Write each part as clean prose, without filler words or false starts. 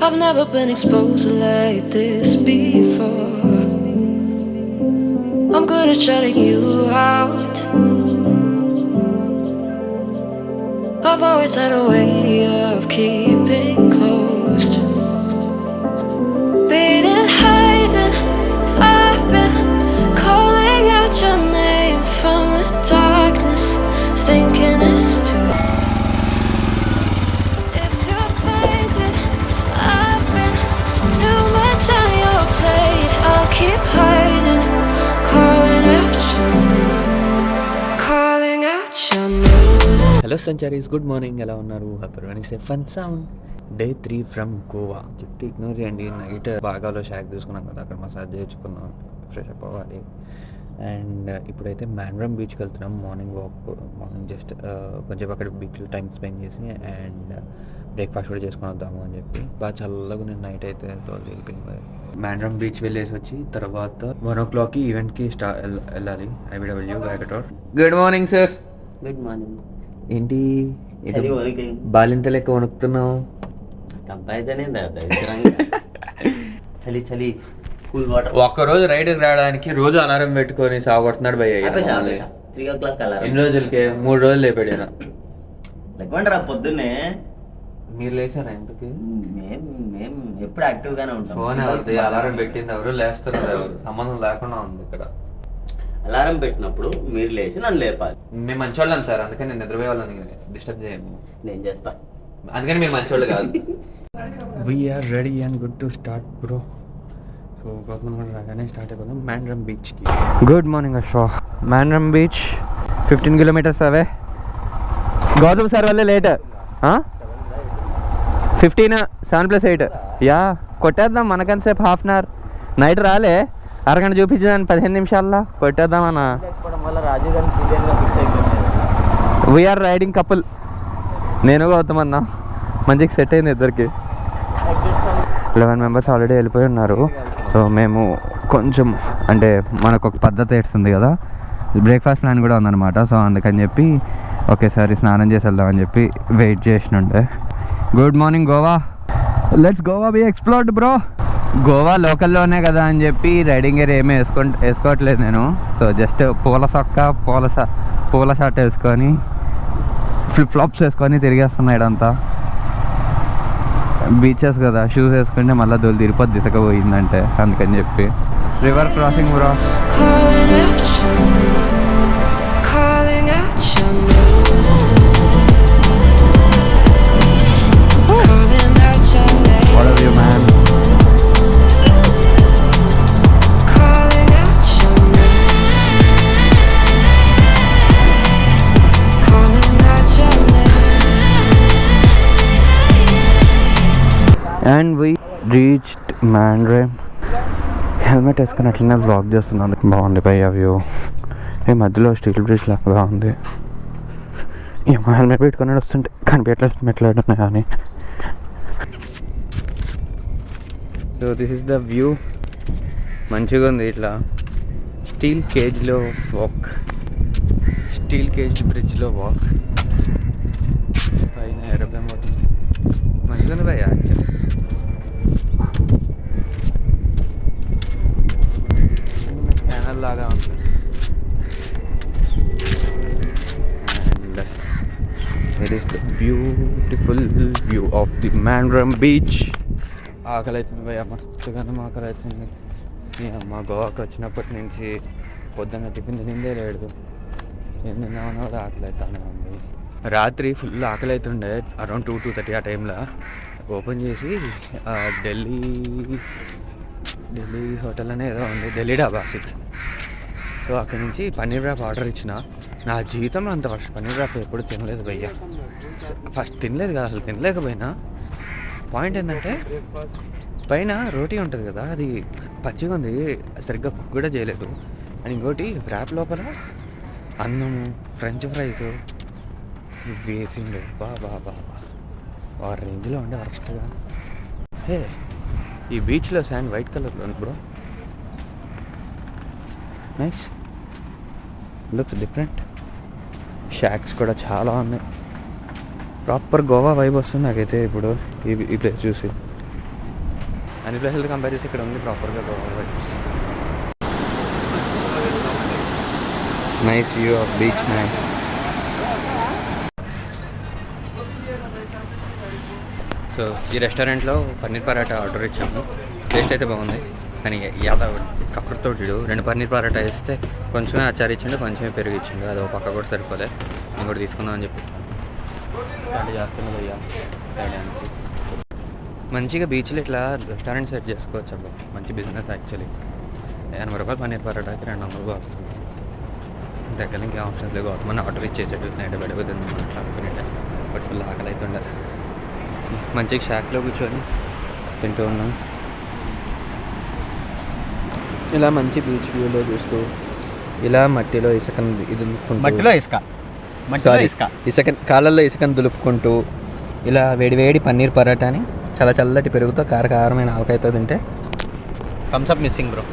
I've never been exposed like this before. I'm good at shutting you out. I've always had a way of keeping closed. Beating, hiding, I've been calling out your name from the darkness, thinking it's too. If you're faded, I've been too much on your plate. I'll keep hiding, calling out your name, calling out your name. Hello సంచారీస్, good morning. ఎలా ఉన్నారు? Happy ఫన్ సౌండ్ day 3 from Goa. జుట్టు ignore చేయండి. Night బాగాలో shock తీసుకున్నాం కదా, అక్కడ మసాజ్ చేయించుకున్నాం, ఫ్రెష్ అప్ అవ్వాలి. అండ్ ఇప్పుడైతే మ్యాండ్రమ్ బీచ్కి వెళ్తున్నాం. మార్నింగ్ జస్ట్ కొంచెం అక్కడ బీచ్లో టైం స్పెండ్ చేసి అండ్ బ్రేక్ఫాస్ట్ కూడా చేసుకొని వద్దాము అని చెప్పి. బాగా చల్లగా నేను నైట్ అయితే తోలు వెళ్ళిపోయింది. మ్యాండ్రమ్ బీచ్ వెళ్ళేసి వచ్చి తర్వాత 1 o'clock ఈవెంట్కి వెళ్ళాలి. ఐబిడబ్ల్యూ బ్యాకటోర్. Good morning sir. Good morning. ఏంటి బాలింత లెక్క వణుకుతున్నావు? చలి చలి కూల్ వాటర్. ఒక్కరోజు రైడ్కి రావడానికి రోజు అలారం పెట్టుకొని సాగుతున్నాడు భయ్య. 3 o'clock ఎన్ని రోజులకి? 3 రోజులు లేపాడు. లేకుండా పొద్దున్నే మీరు లేసారా? ఎందుకు? మేము ఎప్పుడు యాక్టివ్ గానే ఉంటాం. ఫోన్ ఎవరిది? అలారం పెట్టింది ఎవరు, లేస్తున్నారు ఎవరు? సంబంధం లేకుండా ఉంది ఇక్కడ. అలారం పెట్టినప్పుడు మీరు లేచి నన్ను లేపాలి. మేము మంచోళ్ళం సార్, అందుకని నేను నిద్రపోయే వాళ్ళని డిస్టర్బ్ చేయము. నేను చేస్తా, అందుకని మీరు మంచోళ్ళు కాదు. We're ready and good to start bro. So Gautam కూడా రాగానే స్టార్ట్ అయిపోతాం మ్యాండ్రమ్ బీచ్కి. Good morning Ashwa. Mandrem beach 15 kilometers అవే. గౌతమ్ సార్ వల్లే లేట్. 15 7+8 యా కొట్టేద్దాం. మనకంతసేపు హాఫ్ అన్ అవర్. నైట్ రాలే, అరగంట చూపించదాన్ని 15 నిమిషాల్లో కొట్టేద్దామన్నా. We are riding couple. నేను గౌతమ్ అన్నా మంచిగా సెట్ అయింది ఇద్దరికి. 11 members ఆల్రెడీ వెళ్ళిపోయి ఉన్నారు. సో మేము కొంచెం అంటే మనకు ఒక పద్ధతి ఏడుస్తుంది కదా, బ్రేక్ఫాస్ట్ ప్లాన్ కూడా ఉందన్నమాట. సో అందుకని చెప్పి ఒకేసారి స్నానం చేసి వెళ్దామని చెప్పి వెయిట్ చేసినుండే. Good morning Goa. Let's Goa be explored bro. Goa లోకల్లోనే కదా అని చెప్పి రైడింగ్ గేర్ ఏమీ వేసుకోవట్లేదు నేను. సో జస్ట్ పూల సొక్క పూల షర్ట్ వేసుకొని ఫ్లిప్ ఫ్లాప్స్ వేసుకొని తిరిగేస్తున్నాడు అంతా. బీచెస్ కదా, షూస్ వేసుకుంటే మళ్ళీ దోలు తిరిపోద్ది దిశకపోయిందంటే, అందుకని చెప్పి. River crossing bro. Calling out your name, calling out your name. What are you, man? Calling out your name, calling out your name. And we reached Mandrem. Helmet వేసుకొని అట్లనే black చేస్తున్నాను. బాగుంది భయ్య వ్యూ. ఈ మధ్యలో స్టీల్ బ్రిడ్జ్ లాగా బాగుంది. ఏమో హెల్మెట్ పెట్టుకొని వస్తుంటే కనిపించట్లేదు మెట్లు కానీ. So this is the view. మంచిగా ఉంది. ఇట్లా స్టీల్ కేజ్లో వాక్, స్టీల్ కేజ్ బ్రిడ్జ్లో వాక్. పైన ఏరోప్లేన్ పోతుంది. మంచిగా ఉంది భయ్య యాక్చువల్లీ. కెనాల్ లాగా ఉంది. And it is the beautiful view of the Mandrem beach. ఆకలి అవుతుంది భయ్య, మస్తుగానే ఆకలి అవుతుంది. మా గోవాకి వచ్చినప్పటి నుంచి పొద్దున్న టిఫిన్ తినిందే లేదు. ఏం తిన్నామన్నా కూడా ఆకలి అవుతానే ఉంది. రాత్రి ఫుల్ ఆకలి అవుతుండే. అరౌండ్ 2-2:30 ఆ టైంలో ఓపెన్ చేసి ఢిల్లీ హోటల్ అనే ఏదో ఉంది, ఢిల్లీ డాబా 6. సో అక్కడి నుంచి పన్నీర్ ర్యాప్ ఆర్డర్ ఇచ్చిన. నా జీవితంలో అంత ఫస్ట్ పన్నీర్ ర్యాప్ ఎప్పుడు తినలేదు భయ్య. ఫస్ట్ తినలేదు కదా, అసలు తినలేకపోయినా. పాయింట్ ఏంటంటే పైన రోటీ ఉంటుంది కదా, అది పచ్చిగా ఉంది, సరిగ్గా కుక్ కూడా చేయలేదు. అండ్ ఇంకోటి ర్యాప్ లోపల అన్నము, ఫ్రెంచ్ ఫ్రైస్ వేసిండు. బాబా ఆ రేంజ్లో ఉండే వరస్ట్గా. హే, ఈ బీచ్లో శాండ్ వైట్ కలర్లో ఉంది bro. Nice, looks different. Shocks కూడా చాలా ఉన్నాయి. ప్రాపర్ గోవా వైబ్ వస్తుంది నాకైతే ఇప్పుడు ఈ ప్లేస్ చూసి. అన్ని ప్లేసులతో కంపేర్ చేసి ఇక్కడ ఉంది ప్రాపర్గా Goa vibes. Nice view of beach man. So ఈ రెస్టారెంట్లో పన్నీర్ పరాటా ఆర్డర్ ఇచ్చాము. టేస్ట్ అయితే బాగుంది, కానీ యాదవ్ అక్కడితో 2 పన్నీర్ పరాటా వేస్తే కొంచెమే అచారు ఇచ్చిండు, కొంచెమే పెరుగు ఇచ్చిండు. అది ఒక పక్క కూడా సరిపోలే. నేను కూడా తీసుకుందామని చెప్పి మంచిగా బీచ్లో ఇట్లా రెస్టారెంట్ సెట్ చేసుకోవచ్చు అబ్బా. మంచి బిజినెస్ యాక్చువల్లీ. 80 రూపాయలు పన్నీర్ పరాటాకి 200 అవుతుంది. దగ్గర ఇంకా ఆప్షన్స్ లేవు. గౌతమని ఆర్డర్ ఇచ్చేసాడు. నైట్ పడిపోతుంది అట్లా అనుకునేట. బట్ ఫుల్ ఆకలి అవుతుండే. మంచిగా షాక్లో కూర్చొని తింటూ ఉన్నాం. ఇలా మంచి బీచ్ వ్యూలో చూస్తూ ఇలా మట్టిలో ఇసుకను ఇసుక కాళ్ళల్లో ఇసుకను దులుపుకుంటూ ఇలా వేడి పన్నీర్ పరాటాని చాలా చల్లటి పెరుగుతో కారకారమైన ఆవకాయతో తింటే Thums Up missing bro.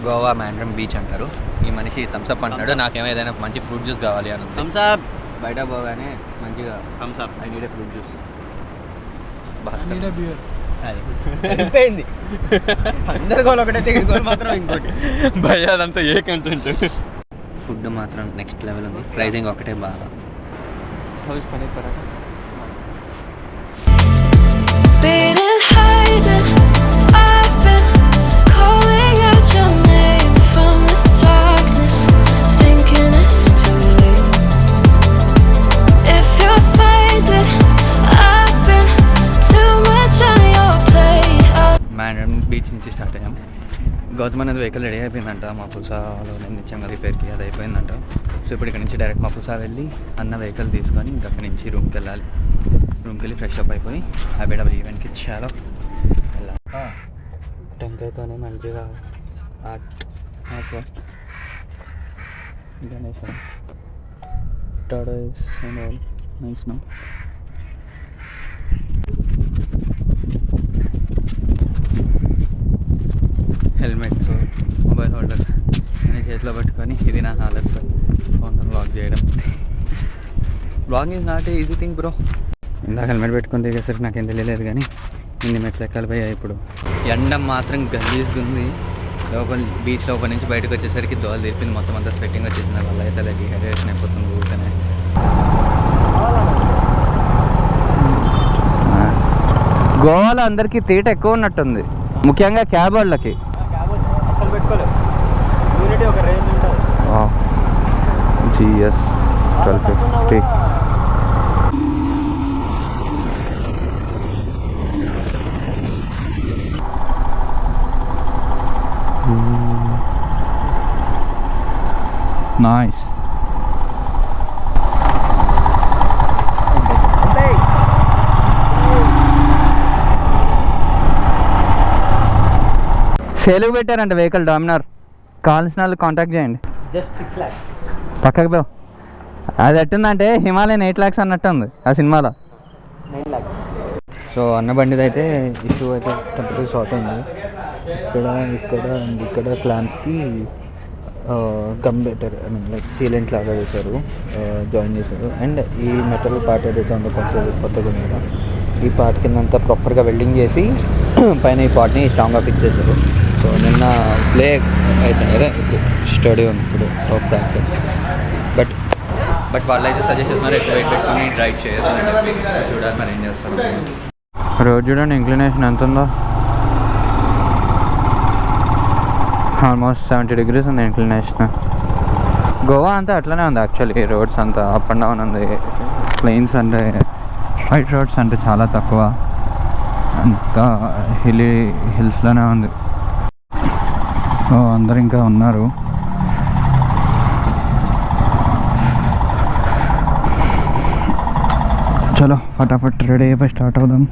Goa Mandrem beach అంటారు. ఈ మనిషి థమ్స్అప్ అంటున్నాడు. నాకేమో ఏదైనా మంచి ఫ్రూట్ జ్యూస్ కావాలి అని. థమ్స్అప్ బయట పోగానే మంచిగా Thums Up. I need a fruit juice. సరిపోయింది. అందరి గోల్ ఒకటైతే గోల్ మాత్రం ఇంకోటి భయ. అదంతా ఏ కంటెంట్. ఫుడ్ మాత్రం నెక్స్ట్ లెవెల్ ఉంది. ప్రైజింగ్ ఒకటే బాగా. House paneer paratha Been hiding, I've been calling out your name from the darkness, thinking it's too late. If you're faded, I've been too much on your plate. Mandrem beach నుంచి start అయ్యాం. గౌతమ్ అనేది vehicle ready అయిపోయిందంట. మఫుసాలో నేను ఇచ్చాం కదా రిపేర్కి, అది అయిపోయిందంట. సో ఇప్పుడు ఇక్కడ నుంచి డైరెక్ట్ మఫుసా వెళ్ళి అన్న వెహికల్ తీసుకొని ఇంకా అక్కడి నుంచి రూమ్కి వెళ్ళాలి. రూమ్కి వెళ్ళి ఫ్రెష్ అప్ అయిపోయి హ్యాబీడబుల్ ఈవెంట్కి చాలా టెంకాయతోనే మంచిగా Ganesh nice no. Helmet, mobile holder అని చేతిలో పట్టుకొని ఇది నా హాలత్. ఫోన్తో బ్లాగ్ చేయడం. Blogging is not a easy thing bro. ఇందాక హెల్మెట్ పెట్టుకుని దిగేసరికి నాకేం తెలియలేదు, కానీ ఇన్ని మెట్లు ఎక్కాలిపోయాయి. ఇప్పుడు ఎండ మాత్రం గలీజ్గుంది. లోపల బీచ్ లోపల నుంచి బయటకు వచ్చేసరికి దోలు తీర్పింది. మొత్తం అంతా స్వెట్టింగ్ వచ్చేసింది. వల్ల అయితే డిహైడ్రేషన్ అయిపోతుంది ఊరికనే. గోవాలో అందరికీ తీట ఎక్కువ ఉన్నట్టుంది, ముఖ్యంగా క్యాబ్ వాళ్ళకి. GS 1250. Nice. సేలుకు పెట్టారంట వెహికల్ డామినార్. కావాల్సిన వాళ్ళు కాంటాక్ట్ చేయండి. Just 6 lakhs. పక్కకు పో. అది ఎట్టుందంటే హిమాలయన్ 8 lakhs అన్నట్టు ఉంది ఆ సినిమాలో. 9 lakhs. సో అన్న బండిది అయితే ఇష్యూ అయితే టెంపరీ షార్ట్ అయింది. ఇక్కడ క్లాంప్స్కి gum better I mean like sealant లాగా వేశారు, జాయిన్ చేశారు. అండ్ ఈ మెటల్ పార్ట్ ఏదైతే ఉందో కొంచెం కొత్తగా ఉంది కదా, ఈ పార్ట్ కింద అంతా ప్రాపర్గా వెల్డింగ్ చేసి పైన ఈ పార్ట్ని స్ట్రాంగ్గా ఫిక్స్ చేశారు. సో నిన్న ప్లే అవుతుంది కదా, ఇప్పుడు స్టడీ ఉంది ఇప్పుడు టాప్ ట్రాక్. బట్ వాళ్ళు అయితే సజెస్ట్ చేస్తున్నారు ఎక్కువ వెయిట్ పెట్టుకుని డ్రైవ్ చేయొద్దు అని చెప్పి. చూడాలి మరి ఏం చేస్తారు. రోడ్ చూడండి ఇంక్లినేషన్ ఎంత ఉందో. ఆల్మోస్ట్ 70 degrees ఉంది ఇంక్లినేషన్. గోవా అంతా అట్లనే ఉంది యాక్చువల్లీ. రోడ్స్ అంతా అప్ అండ్ డౌన్ ఉంది. ప్లెయిన్స్ అంటే స్ట్రైట్ రోడ్స్ అంటే చాలా తక్కువ, అంతా హిల్స్లోనే ఉంది. అందరు ఇంకా ఉన్నారు. చలో ఫటాఫట్ రెడీ అయిపోయి స్టార్ట్ అవుదాం.